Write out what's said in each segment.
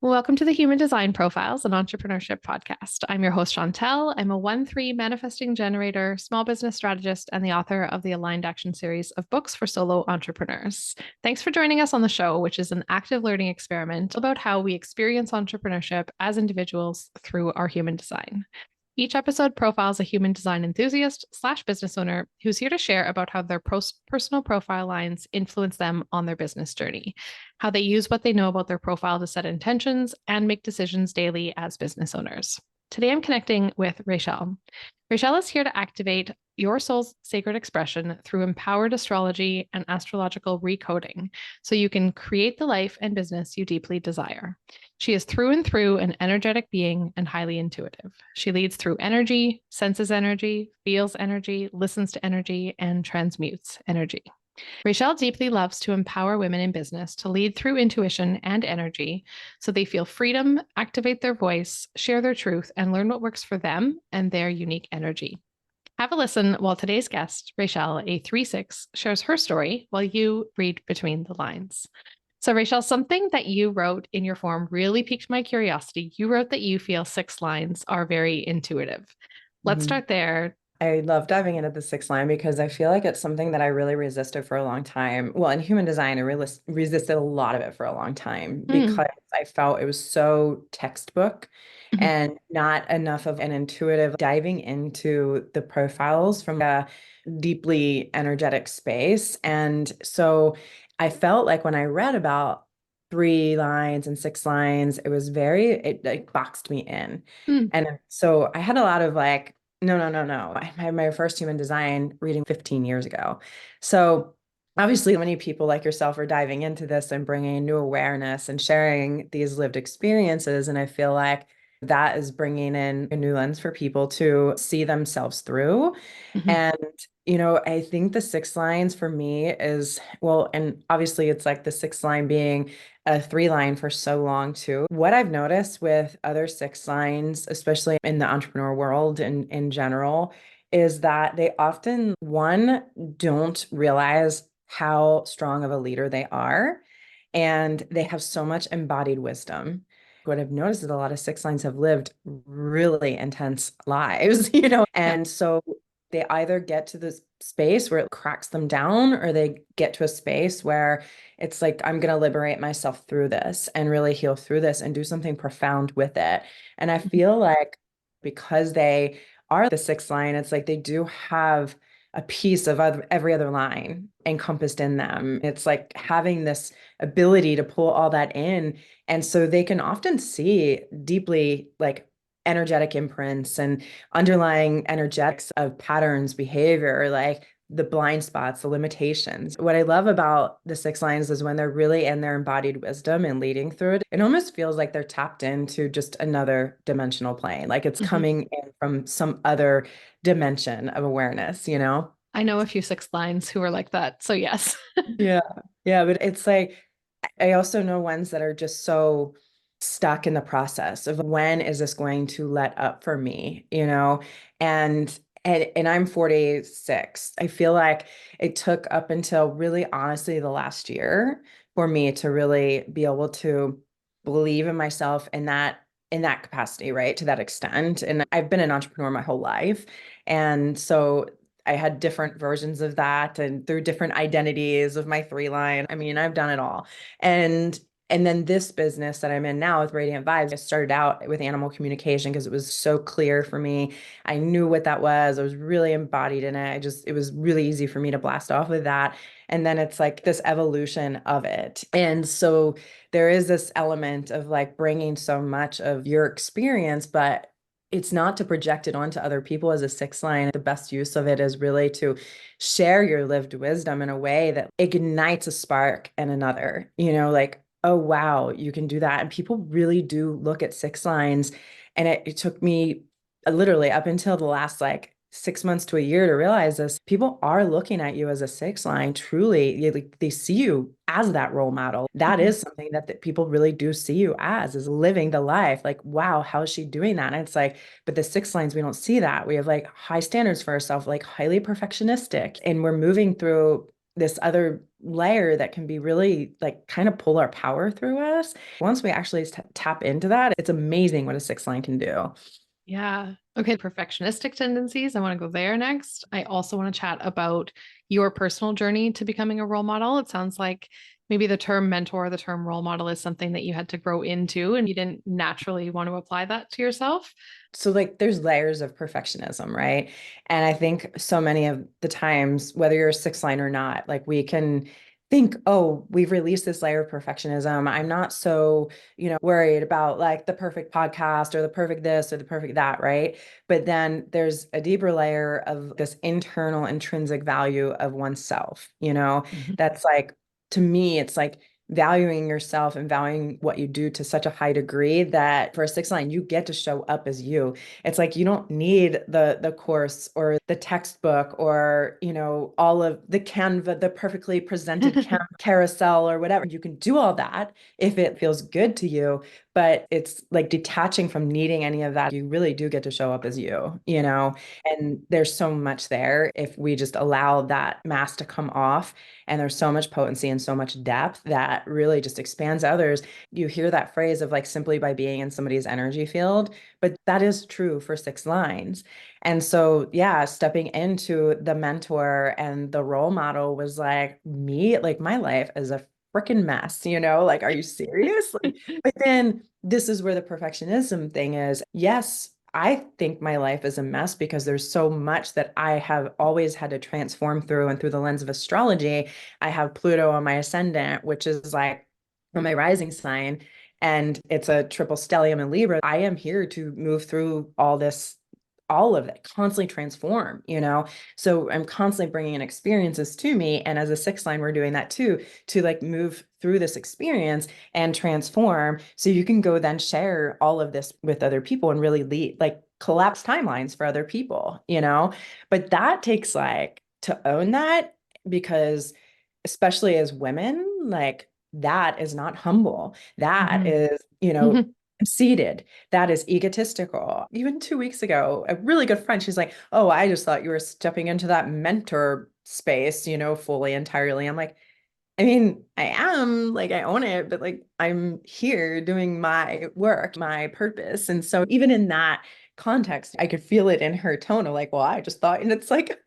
Welcome to the Human Design Profiles, an entrepreneurship podcast. I'm your host, Chantel. I'm a 1-3 manifesting generator, small business strategist, and the author of the Aligned Action series of books for solo entrepreneurs. Thanks for joining us on the show, which is an active learning experiment about how we experience entrepreneurship as individuals through our human design. Each episode profiles a human design enthusiast slash business owner who's here to share about how their personal profile lines influence them on their business journey, how they use what they know about their profile to set intentions and make decisions daily as business owners. Today, I'm connecting with Raechelle. Raechelle is here to activate your soul's sacred expression through empowered astrology and astrological recoding so you can create the life and business you deeply desire. She is through and through an energetic being and highly intuitive. She leads through energy, senses energy, feels energy, listens to energy, and transmutes energy. Raechelle deeply loves to empower women in business to lead through intuition and energy so they feel freedom, activate their voice, share their truth, and learn what works for them and their unique energy. Have a listen while today's guest, Raechelle, a 3-6, shares her story while you read between the lines. So, Raechelle, something that you wrote in your form really piqued my curiosity. You wrote that you feel 6 lines are very intuitive. Let's Mhm. start there. I love diving into the sixth line because I feel like it's something that I really resisted for a long time. Well, in human design, I really resisted a lot of it for a long time Mm. because I felt it was so textbook Mhm. and not enough of an intuitive diving into the profiles from a deeply energetic space. And so I felt like when I read about 3 lines and 6 lines, it like boxed me in. Mm. And so I had a lot of like, no, no, no, no. I had my first human design reading 15 years ago. So obviously, many people like yourself are diving into this and bringing new awareness and sharing these lived experiences. And I feel like that is bringing in a new lens for people to see themselves through. Mhm. And, I think the 6 lines for me is, well, and obviously it's like the 6 line being a 3 line for so long too. What I've noticed with other 6 lines, especially in the entrepreneur world and in general, is that they often, one, don't realize how strong of a leader they are. And they have so much embodied wisdom. What I've noticed is a lot of 6 lines have lived really intense lives, Yeah. and so they either get to this space where it cracks them down, or they get to a space where it's like, I'm going to liberate myself through this and really heal through this and do something profound with it. And I Mhm. feel like because they are the 6 line, it's like they do have a piece of every other line encompassed in them. It's like having this ability to pull all that in. And so they can often see deeply like energetic imprints and underlying energetics of patterns, behavior, like the blind spots, the limitations. What I love about the 6 lines is when they're really in their embodied wisdom and leading through it, it almost feels like they're tapped into just another dimensional plane, like it's Mhm. coming in from some other dimension of awareness. I know a few 6 lines who are like that. So, yes. Yeah. Yeah. But it's like, I also know ones that are just so stuck in the process of when is this going to let up for me? And I'm 46. I feel like it took up until really honestly the last year for me to really be able to believe in myself in that capacity, right? To that extent. And I've been an entrepreneur my whole life. And so I had different versions of that and through different identities of my 3 line. I mean, I've done it all. And and then this business that I'm in now with Radiant Vibes, I started out with animal communication because it was so clear for me. I knew what that was. I was really embodied in it. It was really easy for me to blast off with that. And then it's like this evolution of it. And so there is this element of like bringing so much of your experience, but it's not to project it onto other people as a 6 line. The best use of it is really to share your lived wisdom in a way that ignites a spark in another, like, oh, wow, you can do that. And people really do look at 6 lines. And it took me literally up until the last like 6 months to a year to realize this. People are looking at you as a 6 line, truly. Like, they see you as that role model. That Mhm. is something that people really do see you as, is living the life. Like, wow, how is she doing that? And it's like, but the 6 lines, we don't see that. We have like high standards for ourselves, like highly perfectionistic. And we're moving through this other layer that can be really like kind of pull our power through us. Once we actually tap into that, it's amazing what a sixth line can do. Yeah. Okay. Perfectionistic tendencies. I want to go there next. I also want to chat about your personal journey to becoming a role model. It sounds like maybe the term mentor, the term role model is something that you had to grow into and you didn't naturally want to apply that to yourself. So like there's layers of perfectionism, right? And I think so many of the times, whether you're a six line or not, like we can think, oh, we've released this layer of perfectionism. I'm not so, worried about like the perfect podcast or the perfect this or the perfect that, right? But then there's a deeper layer of this internal intrinsic value of oneself, Mhm. that's like, to me, it's like valuing yourself and valuing what you do to such a high degree that for a six line, you get to show up as you. It's like you don't need the course or the textbook or, all of the Canva, the perfectly presented carousel or whatever. You can do all that if it feels good to you, but it's like detaching from needing any of that. You really do get to show up as you. And there's so much there if we just allow that mask to come off. And there's so much potency and so much depth that really just expands others. You hear that phrase of like simply by being in somebody's energy field, but that is true for six lines. And so, yeah, stepping into the mentor and the role model was like me, like my life is a freaking mess, like, are you serious? Like, but then this is where the perfectionism thing is. Yes, I think my life is a mess because there's so much that I have always had to transform through. And through the lens of astrology, I have Pluto on my ascendant, which is like on my rising sign. And it's a triple stellium in Libra. I am here to move through all of it, constantly transform. So I'm constantly bringing in experiences to me. And as a six line, we're doing that too, to like move through this experience and transform. So you can go then share all of this with other people and really lead, like collapse timelines for other people. But that takes like to own that because especially as women, like that is not humble. That Mhm. is, Mhm. conceited. That is egotistical. Even 2 weeks ago, a really good friend, she's like, oh, I just thought you were stepping into that mentor space, fully, entirely. I'm like, I mean, I am like, I own it, but like, I'm here doing my work, my purpose. And so, even in that context, I could feel it in her tone of like, well, I just thought, and it's like,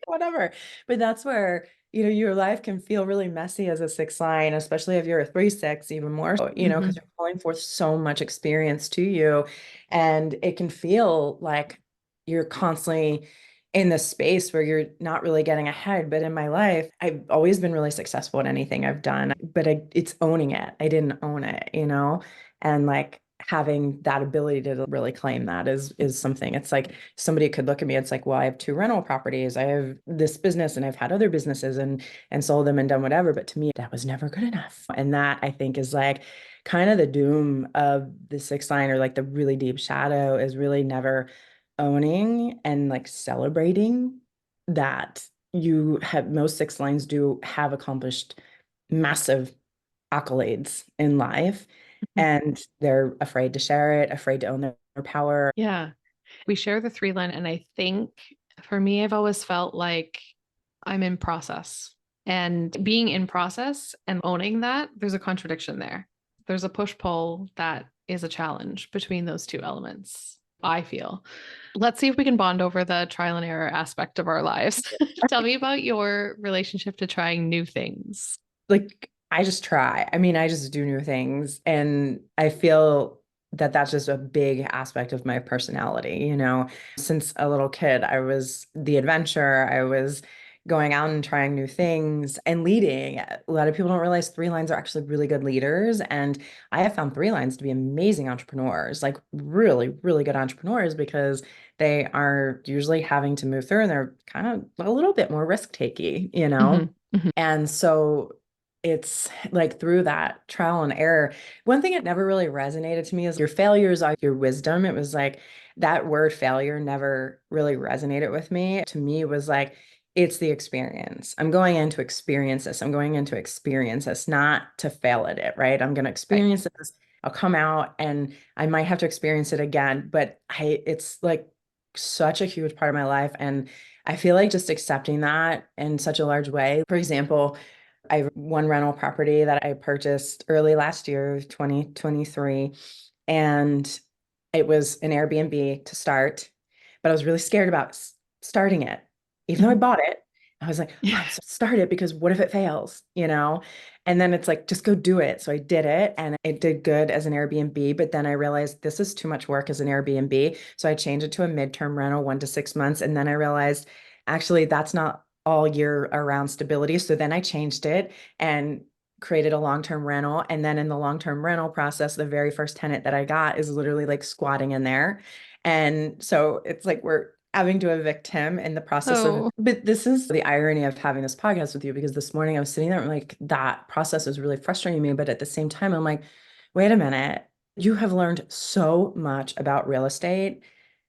whatever. But that's where, your life can feel really messy as a six line, especially if you're a 3-6, even more so, because Mhm. you're pulling forth so much experience to you. And it can feel like you're constantly in this space where you're not really getting ahead. But in my life, I've always been really successful at anything I've done, but it's owning it. I didn't own it. And like having that ability to really claim that is something. It's like somebody could look at me, it's like, well, I have 2 rental properties, I have this business, and I've had other businesses and sold them and done whatever. But to me, that was never good enough. And that I think is like kind of the doom of the sixth line, or like the really deep shadow, is really never owning and like celebrating that you have, most six lines do have accomplished massive accolades in life, Mhm. and they're afraid to share it, afraid to own their power. Yeah. We share the three line. And I think for me, I've always felt like I'm in process. And being in process and owning that, there's a contradiction there. There's a push pull that is a challenge between those two elements, I feel. Let's see if we can bond over the trial and error aspect of our lives. Tell me about your relationship to trying new things. Like I just try. I mean, I just do new things, and I feel that that's just a big aspect of my personality. Since a little kid, I was the adventure. I was going out and trying new things and leading. A lot of people don't realize three lines are actually really good leaders, and I have found three lines to be amazing entrepreneurs, like really, really good entrepreneurs, because they are usually having to move through and they're kind of a little bit more risk takey. Mhm, mhm. And so it's like through that trial and error. One thing that never really resonated to me is your failures are your wisdom. It was like that word failure never really resonated with me. To me, it was like, it's the experience. I'm going in to experience this. I'm going in to experience this, not to fail at it, right? I'm going to Right. experience this. I'll come out and I might have to experience it again, but it's like such a huge part of my life. And I feel like just accepting that in such a large way. For example, I have one rental property that I purchased early last year, 2023, and it was an Airbnb to start, but I was really scared about starting it. Even though I Mhm. bought it, I was like, oh, I'm so start it because what if it fails, you know? And then it's like, just go do it. So I did it and it did good as an Airbnb, but then I realized this is too much work as an Airbnb. So I changed it to a midterm rental, 1 to 6 months. And then I realized actually that's not all year around stability. So then I changed it and created a long-term rental. And then in the long-term rental process, the very first tenant that I got is literally like squatting in there. And so it's like we're having to evict him in the process of, Oh, but this is the irony of having this podcast with you, because this morning I was sitting there and like that process was really frustrating me. But at the same time, I'm like, wait a minute, you have learned so much about real estate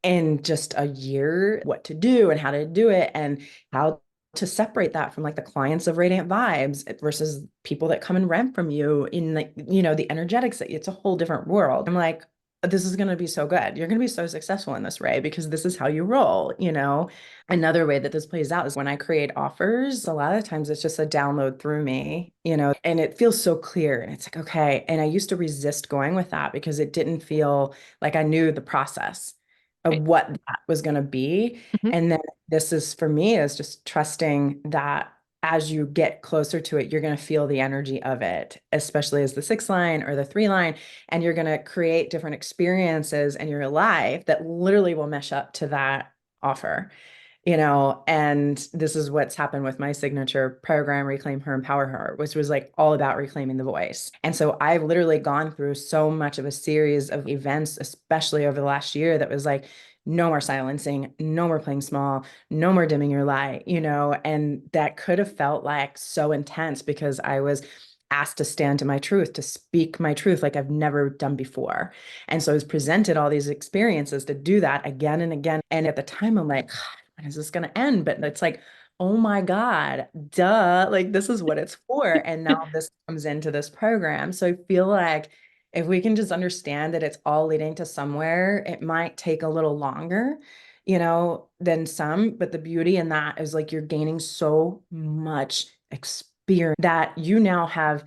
in just a year, what to do and how to do it and how to separate that from like the clients of Radiant Vibes versus people that come and rent from you in like, the energetics. It's a whole different world. I'm like, this is going to be so good. You're going to be so successful in this, Ray, because this is how you roll. Another way that this plays out is when I create offers, a lot of times it's just a download through me, and it feels so clear. And it's like, okay. And I used to resist going with that because it didn't feel like I knew the process of right. what that was going to be. Mhm. And then this is for me is just trusting that as you get closer to it, you're going to feel the energy of it, especially as the 6 line or the 3 line, and you're going to create different experiences in your life that literally will mesh up to that offer. And this is what's happened with my signature program, Reclaim Her, Empower Her, which was like all about reclaiming the voice. And so I've literally gone through so much of a series of events, especially over the last year, that was like, no more silencing, no more playing small, no more dimming your light. And that could have felt like so intense because I was asked to stand to my truth, to speak my truth like I've never done before. And so I was presented all these experiences to do that again and again. And at the time, I'm like, when is this going to end? But it's like, oh my God, duh, like this is what it's for. And now this comes into this program. So I feel like if we can just understand that it's all leading to somewhere, it might take a little longer, than some. But the beauty in that is like you're gaining so much experience that you now have,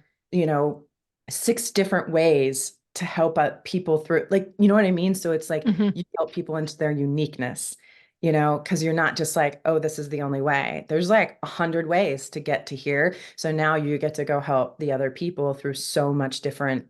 6 different ways to help people through, like, you know what I mean? So it's like Mhm. you help people into their uniqueness, because you're not just like, oh, this is the only way. There's like 100 ways to get to here. So now you get to go help the other people through so much different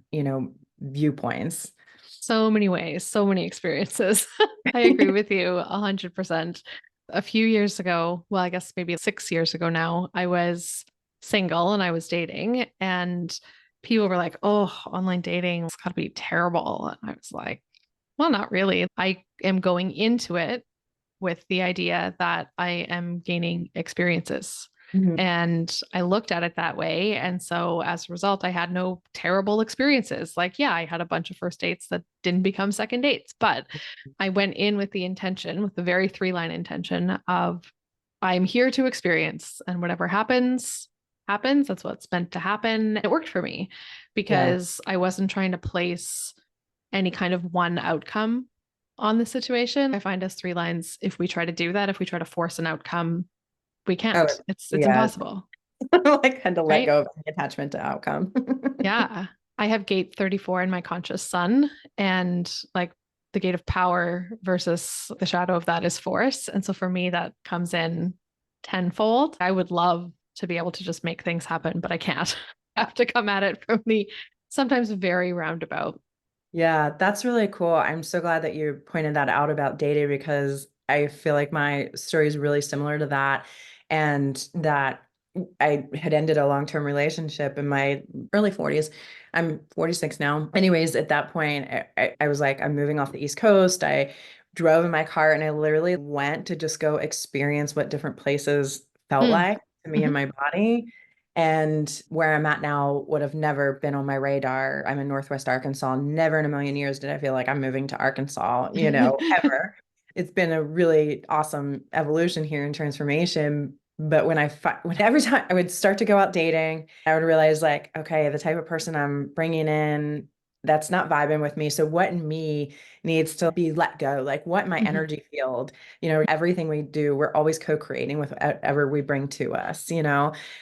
viewpoints. So many ways, so many experiences. I agree with you 100%. A few years ago, well, I guess maybe 6 years ago now, I was single and I was dating, and people were like, oh, online dating, it's got to be terrible. And I was like, well, not really. I am going into it with the idea that I am gaining experiences. Mhm. And I looked at it that way. And so as a result, I had no terrible experiences. Like, yeah, I had a bunch of first dates that didn't become second dates, but I went in with the intention, with the very 3 line intention of I'm here to experience, and whatever happens, happens. That's what's meant to happen. It worked for me Yeah. because I wasn't trying to place any kind of one outcome on the situation. I find as 3 lines, if we try to do that, if we try to force an outcome, we Oh, can't. It's yeah. impossible, Like had to let right? go of any attachment to outcome. Yeah. I have gate 34 in my conscious sun, and like the gate of power versus the shadow of that is force. And so for me, that comes in tenfold. I would love to be able to just make things happen, but I can't. I have to come at it from the sometimes very roundabout. Yeah, that's really cool. I'm so glad that you pointed that out about dating because I feel like my story is really similar to that. And that I had ended a long-term relationship in my early 40s. I'm 46 now. Anyways, at that point, I was like, I'm moving off the East Coast. I drove in my car and I literally went to just go experience what different places felt Mm. like to me and Mhm. my body. And where I'm at now would have never been on my radar. I'm in Northwest Arkansas. Never in a million years did I feel like I'm moving to Arkansas, ever. It's been a really awesome evolution here and transformation. But when every time I would start to go out dating, I would realize like, okay, the type of person I'm bringing in that's not vibing with me. So what in me needs to be let go? Like what my Mhm. energy field, everything we do, we're always co-creating with whatever we bring to us.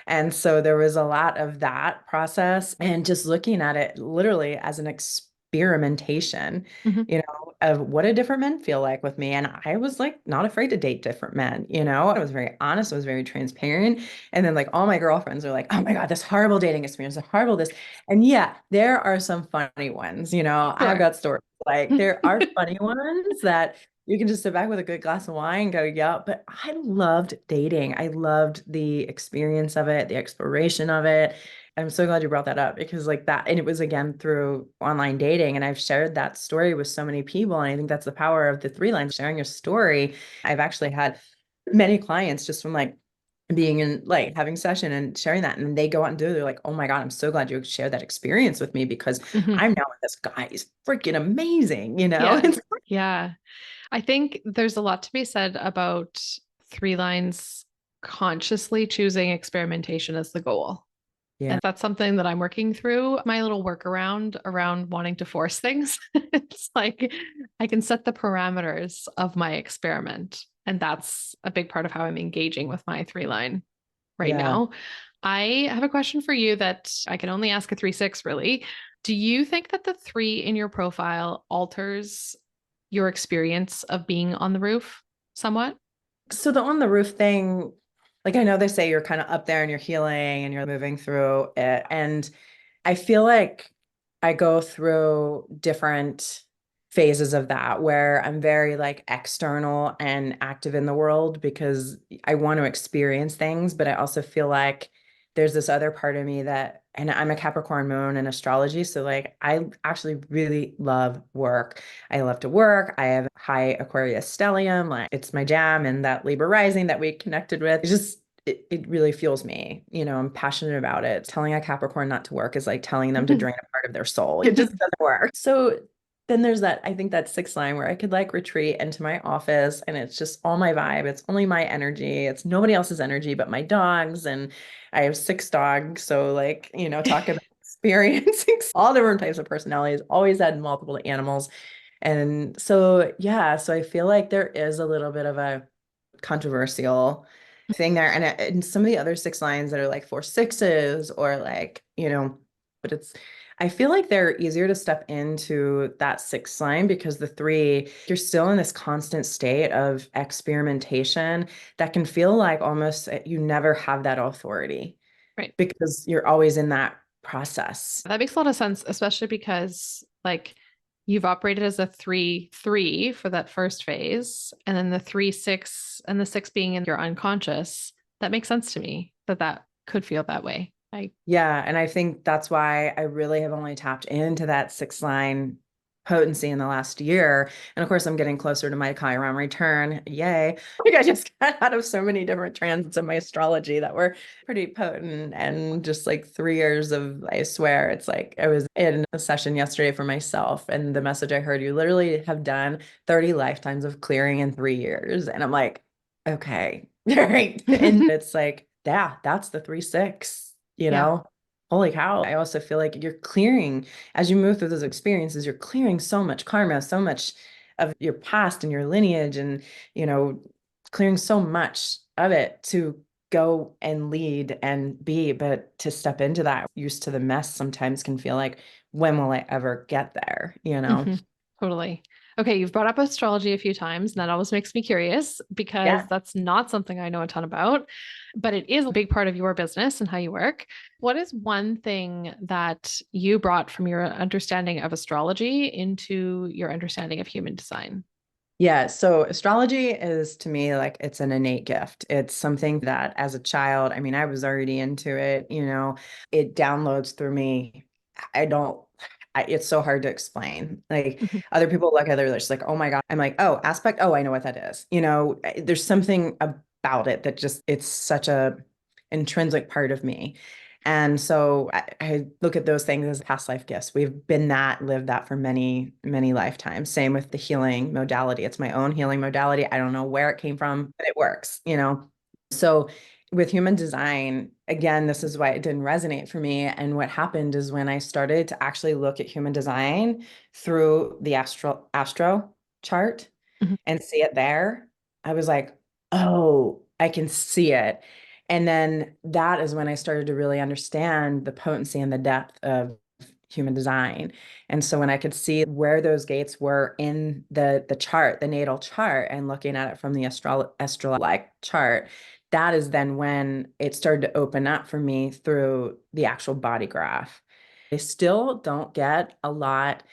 And so there was a lot of that process and just looking at it literally as an experimentation, Mhm. of what do different men feel like with me. And I was like not afraid to date different men. I was very honest, I was very transparent. And then like all my girlfriends are like, oh my God, this horrible dating experience, this horrible this. And yeah, there are some funny ones. I've Sure. got stories. Like there are funny ones that you can just sit back with a good glass of wine and go, yeah. But I loved dating. I loved the experience of it, the exploration of it. I'm so glad you brought that up because like that, and it was again through online dating. And I've shared that story with so many people. And I think that's the power of the three lines, sharing your story. I've actually had many clients just from like being in like having session and sharing that. And they go out and do it. They're like, oh my God, I'm so glad you shared that experience with me because Mhm. I'm now with this guy. He's freaking amazing. Yeah. Yeah. I think there's a lot to be said about three lines consciously choosing experimentation as the goal. Yeah. And that's something that I'm working through. My little workaround around wanting to force things. It's like I can set the parameters of my experiment. And that's a big part of how I'm engaging with my three line right Yeah. now. I have a question for you that I can only ask a 3-6 really. Do you think that the three in your profile alters your experience of being on the roof somewhat? So the on the roof thing, like I know they say you're kind of up there and you're healing and you're moving through it. And I feel like I go through different phases of that where I'm very like external and active in the world because I want to experience things, but I also feel like there's this other part of me that, and I'm a Capricorn moon in astrology. So like I actually really love work. I love to work. I have high Aquarius stellium, like it's my jam, and that Libra rising that we connected with. It really fuels me. I'm passionate about it. Telling a Capricorn not to work is like telling them to drain a part of their soul. It just doesn't work. So then there's that, I think that sixth line where I could like retreat into my office and it's just all my vibe. It's only my energy. It's nobody else's energy but my dogs. And I have six dogs. So like, talk about experiencing all different types of personalities, always had multiple animals. And so, yeah, so I feel like there is a little bit of a controversial thing there. And some of the other six lines that are like 4 6s or like, but I feel like they're easier to step into that sixth line because the three, you're still in this constant state of experimentation that can feel like almost you never have that authority Right. because you're always in that process. That makes a lot of sense, especially because like you've operated as a 3-3 for that first phase, and then the 3-6 and the six being in your unconscious. That makes sense to me that that could feel that way. Yeah, and I think that's why I really have only tapped into that six line potency in the last year. And of course, I'm getting closer to my Chiron return. Yay. Like I just got out of so many different transits in my astrology that were pretty potent. And just like 3 years of, I swear, it's like I was in a session yesterday for myself. And the message I heard, you literally have done 30 lifetimes of clearing in 3 years. And I'm like, okay. All right. And it's like, yeah, that's the 3 6, you Yeah. know? Holy cow. I also feel like you're clearing, as you move through those experiences, you're clearing so much karma, so much of your past and your lineage, and, you know, clearing so much of it to go and lead and be. But to step into that, used to the mess sometimes can feel like, when will I ever get there? Mhm. Totally. Okay, you've brought up astrology a few times, and that always makes me curious because Yeah. that's not something I know a ton about, but it is a big part of your business and how you work. What is one thing that you brought from your understanding of astrology into your understanding of human design? Yeah, so astrology is to me like it's an innate gift. It's something that as a child, I mean, I was already into it. It downloads through me. I don't, it's so hard to explain. Like Mhm. other people look at it, they're just like, oh my God. I'm like, oh, aspect. Oh, I know what that is. There's something about it that just, it's such a intrinsic part of me. And so I look at those things as past life gifts. We've been that, lived that for many, many lifetimes. Same with the healing modality. It's my own healing modality. I don't know where it came from, but it works. So with human design, again, this is why it didn't resonate for me. And what happened is when I started to actually look at human design through the astro chart Mhm. and see it there, I was like, oh, I can see it. And then that is when I started to really understand the potency and the depth of human design. And so when I could see where those gates were in the chart, the natal chart, and looking at it from the astro-like chart, that is then when it started to open up for me through the actual body graph. I still don't get a lot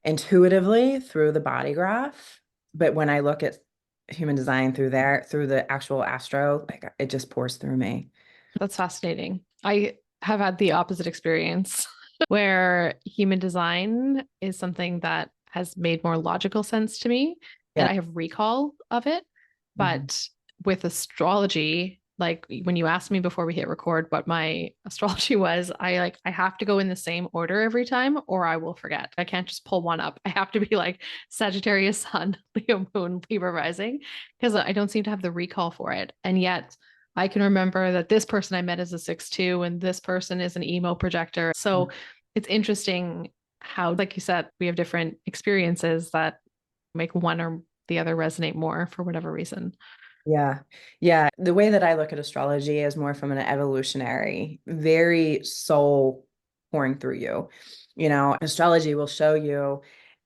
intuitively through the body graph, but when I look at human design through there, through the actual astro, like it just pours through me. That's fascinating. I have had the opposite experience where human design is something that has made more logical sense to me and Yeah. I have recall of it. Mhm. But with astrology, like when you asked me before we hit record what my astrology was, I have to go in the same order every time or I will forget. I can't just pull one up. I have to be like Sagittarius sun, Leo moon, Libra rising because I don't seem to have the recall for it. And yet I can remember that this person I met is a 6'2" and this person is an emo projector. So it's interesting how, like you said, we have different experiences that make one or the other resonate more for whatever reason. Yeah. Yeah. The way that I look at astrology is more from an evolutionary, very soul pouring through you. You know, astrology will show you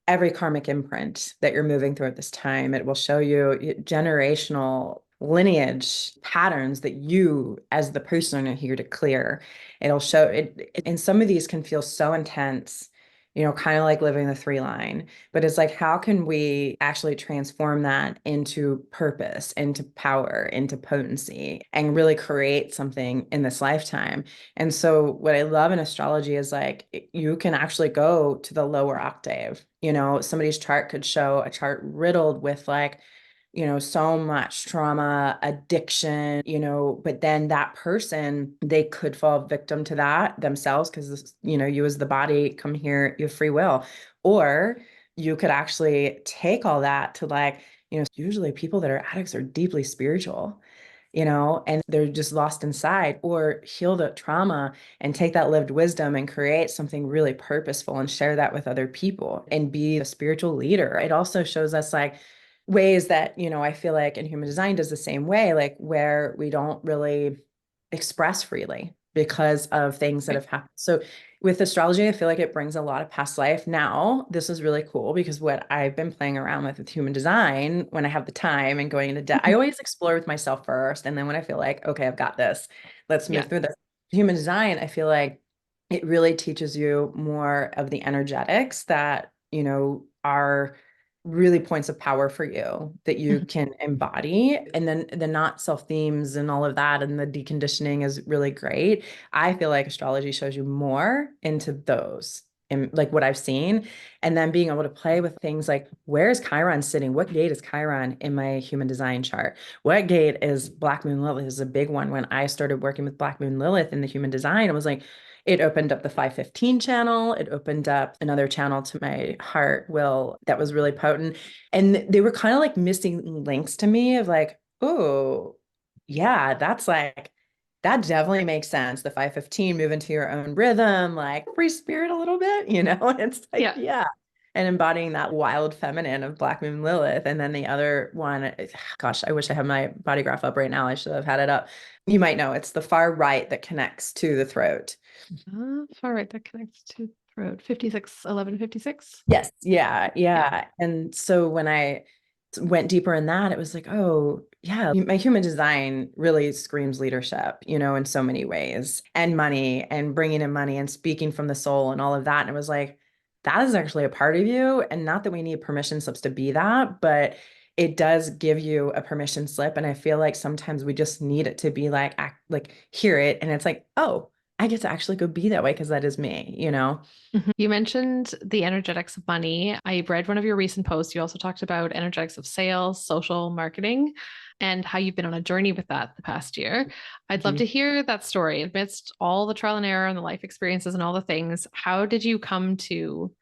every karmic imprint that you're moving through at this time. It will show you generational lineage patterns that you, as the person, are here to clear. It'll show it, and some of these can feel so intense, you know, kind of like living the three line. But it's like, how can we actually transform that into purpose, into power, into potency, and really create something in this lifetime? And so, what I love in astrology is like, you can actually go to the lower octave. You know, somebody's chart could show a chart riddled with like, you know, so much trauma, addiction, you know, but then that person, they could fall victim to that themselves because, you know, you as the body come here, you have free will. Or you could actually take all that to like, you know, usually people that are addicts are deeply spiritual, you know, and they're just lost inside, or heal the trauma and take that lived wisdom and create something really purposeful and share that with other people and be a spiritual leader. It also shows us like ways that, you know, I feel like in human design does the same way, like where we don't really express freely because of things that Right. have happened. So with astrology, I feel like it brings a lot of past life. Now, this is really cool because what I've been playing around with human design when I have the time and going into depth, I Mhm. always explore with myself first. And then when I feel like, okay, I've got this, let's move Yeah. through this. Human design, I feel like it really teaches you more of the energetics that, you know, are really points of power for you that you Mhm. can embody. And then the not self themes and all of that and the deconditioning is really great. I feel like astrology shows you more into those and like what I've seen. And then being able to play with things like where is Chiron sitting? What gate is Chiron in my human design chart? What gate is Black Moon Lilith? Is a big one. When I started working with Black Moon Lilith in the human design, I was like, it opened up the 515 channel. It opened up another channel to my heart will that was really potent. And they were kind of like missing links to me of like, oh, yeah, that's like, that definitely makes sense. The 515, move into your own rhythm, like free spirit a little bit, you know? It's like, Yeah. yeah. And embodying that wild feminine of Black Moon Lilith. And then the other one, gosh, I wish I had my body graph up right now. I should have had it up. You might know it's the far right that connects to the throat. Far right, that connects to throat. 56, 1156. Yes. Yeah. Yeah. Yeah. And so when I went deeper in that, it was like, oh, yeah, my human design really screams leadership, you know, in so many ways, and money and bringing in money and speaking from the soul and all of that. And it was like, that is actually a part of you. And not that we need permission slips to be that, but it does give you a permission slip. And I feel like sometimes we just need it to be like, act, like hear it. And it's like, oh, I get to actually go be that way because that is me, you know? Mhm. You mentioned the energetics of money. I read one of your recent posts. You also talked about energetics of sales, social marketing, and how you've been on a journey with that the past year. I'd love Mhm. to hear that story amidst all the trial and error and the life experiences and all the things. How did you come to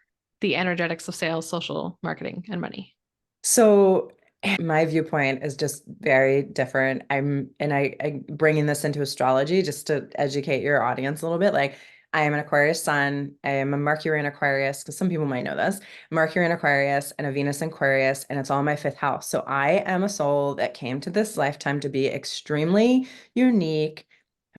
the energetics of sales, social marketing, and money? So My viewpoint is just very different. I bringing this into astrology just to educate your audience a little bit. Like, I am an Aquarius sun. I am a Mercury in Aquarius, because some people might know this. Mercury in Aquarius and a Venus in Aquarius, and it's all my fifth house. So I am a soul that came to this lifetime to be extremely unique.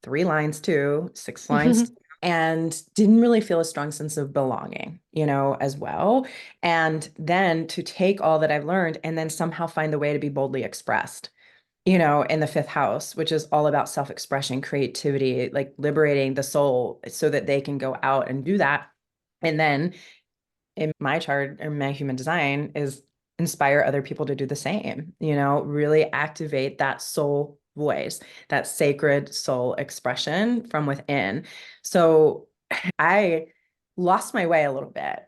Three lines too, six lines, and didn't really feel a strong sense of belonging, as well. And then to take all that I've learned and then somehow find the way to be boldly expressed, in the fifth house, which is all about self-expression, creativity, like liberating the soul so that they can go out and do that. And then in my chart or my human design is inspire other people to do the same, really activate that soul voice, that sacred soul expression from within. So I lost my way a little bit,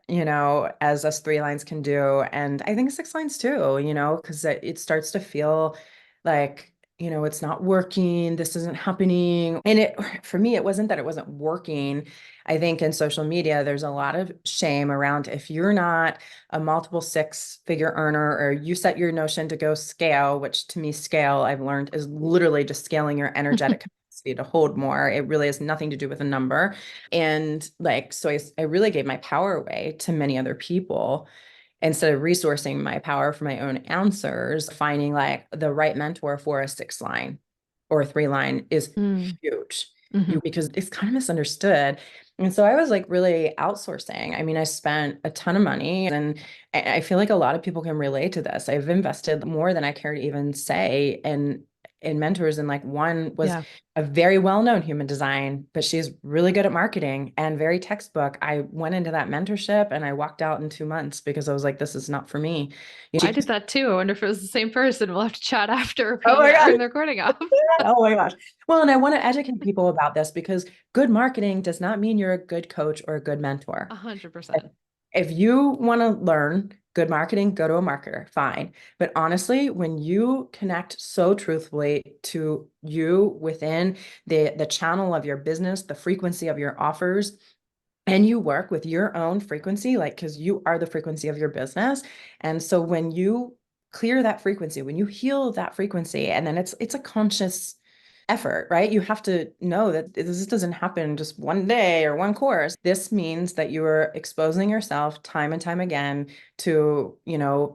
as us three lines can do. And I think six lines too, because it starts to feel like, it's not working, this isn't happening. And for me, it wasn't that it wasn't working. I think in social media, there's a lot of shame around if you're not a multiple six-figure earner, or you set your notion to go scale, which to me, scale, I've learned, is literally just scaling your energetic capacity to hold more. It really has nothing to do with a number. And like, so I really gave my power away to many other people instead of resourcing my power for my own answers. Finding like the right mentor for a six line or a three line is huge. Because it's kind of misunderstood. And so I was like really outsourcing. I mean, I spent a ton of money, and I feel like a lot of people can relate to this. I've invested more than I care to even say in mentors. And like, one was Yeah. a very well-known human design, but she's really good at marketing and very textbook. I went into that mentorship and I walked out in 2 months because I was like, this is not for me. I did that too. I wonder if it was the same person. We'll have to chat after Oh we my turn God. the recording off. Oh my gosh. Well, and I want to educate people about this, because good marketing does not mean you're a good coach or a good mentor. 100%. If you want to learn good marketing, go to a marketer, fine. But honestly, when you connect so truthfully to you within the channel of your business, the frequency of your offers, and you work with your own frequency, like, because you are the frequency of your business. And so when you clear that frequency, when you heal that frequency, and then it's a conscious effort, right? You have to know that this doesn't happen just one day or one course. This means that you are exposing yourself time and time again to,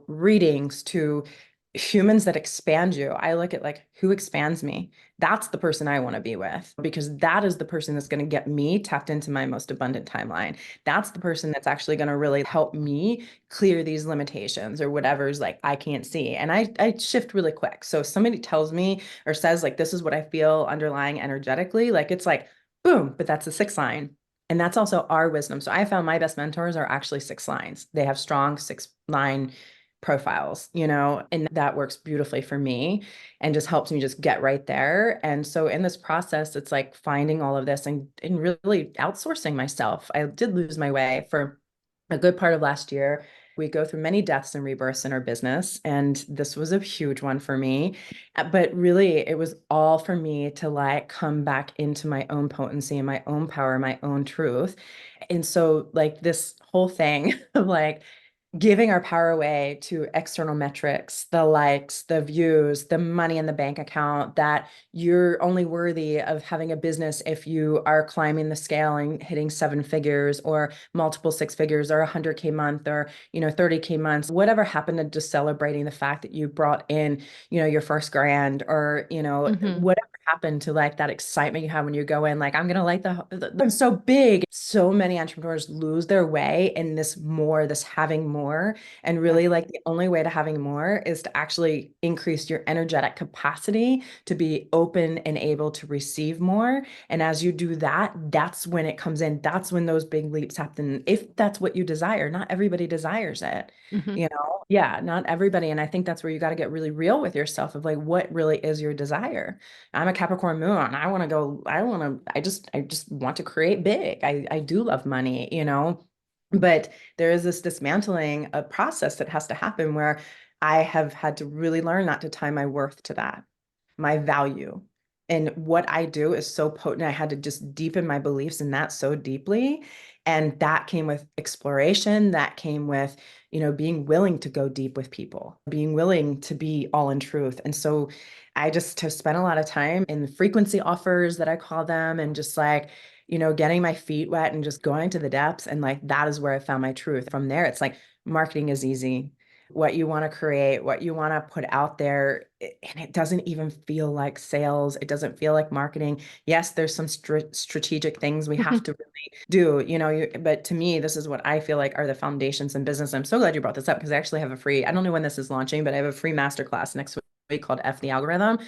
readings, to humans that expand you. I look at like, who expands me? That's the person I want to be with, because that is the person that's going to get me tapped into my most abundant timeline. That's the person that's actually going to really help me clear these limitations or whatever's like I can't see. And I shift really quick. So if somebody tells me or says like, this is what I feel underlying energetically, like it's like, boom, but that's a six line. And that's also our wisdom. So I found my best mentors are actually six lines. They have strong six line profiles, and that works beautifully for me and just helps me just get right there. And so in this process, it's like finding all of this and really outsourcing myself. I did lose my way for a good part of last year. We go through many deaths and rebirths in our business, and this was a huge one for me. But really, it was all for me to like come back into my own potency and my own power, my own truth. And so, like, this whole thing of like giving our power away to external metrics, the likes, the views, the money in the bank account, that you're only worthy of having a business if you are climbing the scale and hitting seven figures or multiple six figures or 100K month or, 30K months, whatever happened to just celebrating the fact that you brought in, your first grand, or, whatever happened to like that excitement you have when you go in, like, I'm going to like I'm so big. So many entrepreneurs lose their way in this having more. And really, like, the only way to having more is to actually increase your energetic capacity to be open and able to receive more. And as you do that, that's when it comes in. That's when those big leaps happen. If that's what you desire, not everybody desires it. Yeah, not everybody. And I think that's where you got to get really real with yourself of like, what really is your desire? I'm a Capricorn moon. I want to go, I just want to create big. I do love money, but there is this dismantling a process that has to happen where I have had to really learn not to tie my worth to that, my value. And what I do is so potent. I had to just deepen my beliefs in that so deeply. And that came with exploration, that came with, being willing to go deep with people, being willing to be all in truth. And so I just have spent a lot of time in frequency offers that I call them, and just like, getting my feet wet and just going to the depths. And like, that is where I found my truth. From there, it's like marketing is easy. What you want to create, what you want to put out there, and it doesn't even feel like sales. It doesn't feel like marketing. Yes, there's some strategic things we have to really do, but to me, this is what I feel like are the foundations in business. I'm so glad you brought this up, because I actually have a free, I don't know when this is launching, but I have a free masterclass next week called F the Algorithm.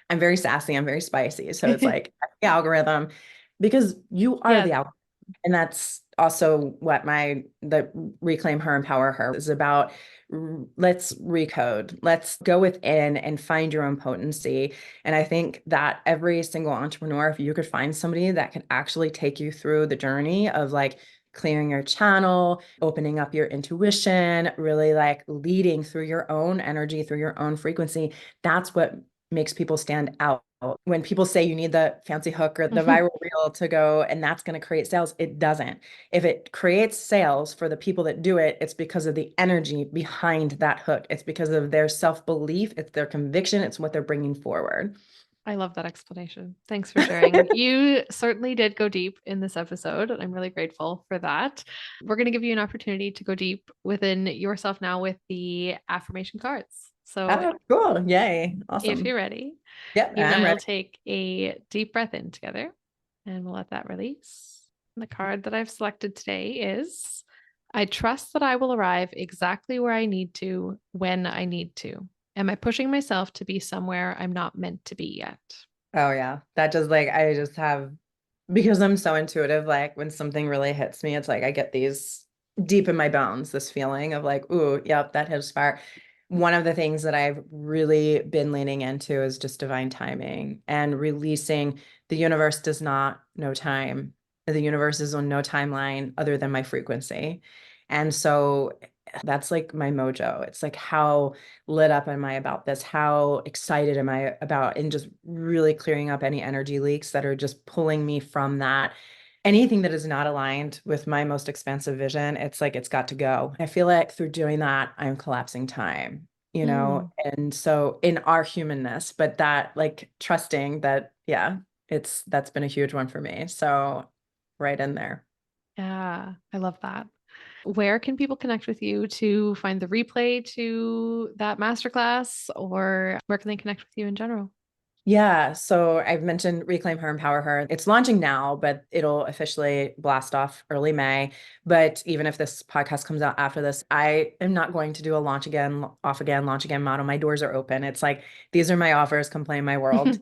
I'm very sassy, I'm very spicy. So it's like F the algorithm, because you are Yes. the algorithm. And that's also what the Reclaim Her, Empower Her is about. Let's recode. Let's go within and find your own potency. And I think that every single entrepreneur, if you could find somebody that could actually take you through the journey of like clearing your channel, opening up your intuition, really like leading through your own energy, through your own frequency, that's what makes people stand out. When people say you need the fancy hook or the viral reel to go and that's going to create sales, it doesn't. If it creates sales for the people that do it, it's because of the energy behind that hook. It's because of their self-belief, it's their conviction, it's what they're bringing forward. I love that explanation. Thanks for sharing. You certainly did go deep in this episode, and I'm really grateful for that. We're going to give you an opportunity to go deep within yourself now with the affirmation cards. So, Oh, cool. Yay. if you're Awesome. ready, Yep, you and I'm I will ready. take a deep breath in together, and we'll let that release. And the card that I've selected today is I trust that I will arrive exactly where I need to when I need to. Am I pushing myself to be somewhere I'm not meant to be yet? Oh yeah. That just like I just have, because I'm so intuitive, like when something really hits me, it's like I get these deep in my bones, this feeling of like, ooh, yep, that hits fire. One of the things that I've really been leaning into is just divine timing and releasing. The universe does not know time. The universe is on no timeline other than my frequency. And so that's like my mojo. It's like, how lit up am I about this? How excited am I about, and just really clearing up any energy leaks that are just pulling me from that. Anything that is not aligned with my most expansive vision, it's like it's got to go. I feel like through doing that, I'm collapsing time, Mm, and so in our humanness, but that like trusting that, yeah, that's been a huge one for me. So right in there. yeah, I love that. Where can people connect with you to find the replay to that masterclass, or where can they connect with you in general? Yeah, so I've mentioned Reclaim Her, Empower Her. It's launching now, but it'll officially blast off early May. But even if this podcast comes out after this, I am not going to do a launch again, off again, launch again model. My doors are open. It's like, these are my offers, come play in my world.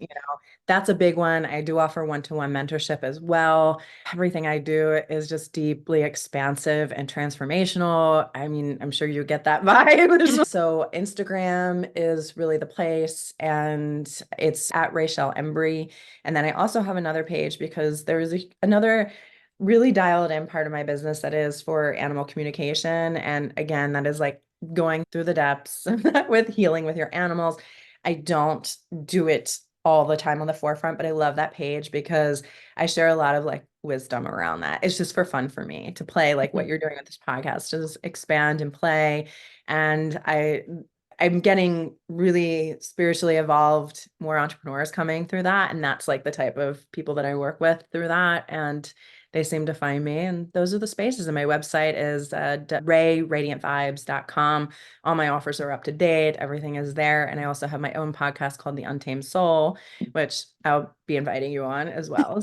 That's a big one. I do offer one-to-one mentorship as well. Everything I do is just deeply expansive and transformational. I mean, I'm sure you get that vibe. So Instagram is really the place, and it's at Raechelle Embrey. And then I also have another page because there's another really dialed in part of my business that is for animal communication. And again, that is like going through the depths with healing with your animals. I don't do it all the time on the forefront, but I love that page because I share a lot of like wisdom around that. It's just for fun for me to play like what you're doing with this podcast, just expand and play. And I'm getting really spiritually evolved, more entrepreneurs coming through that. And that's like the type of people that I work with through that. And they seem to find me. And those are the spaces. And my website is rayradiantvibes.com. All my offers are up to date. Everything is there. And I also have my own podcast called The Untamed Soul, which I'll be inviting you on as well.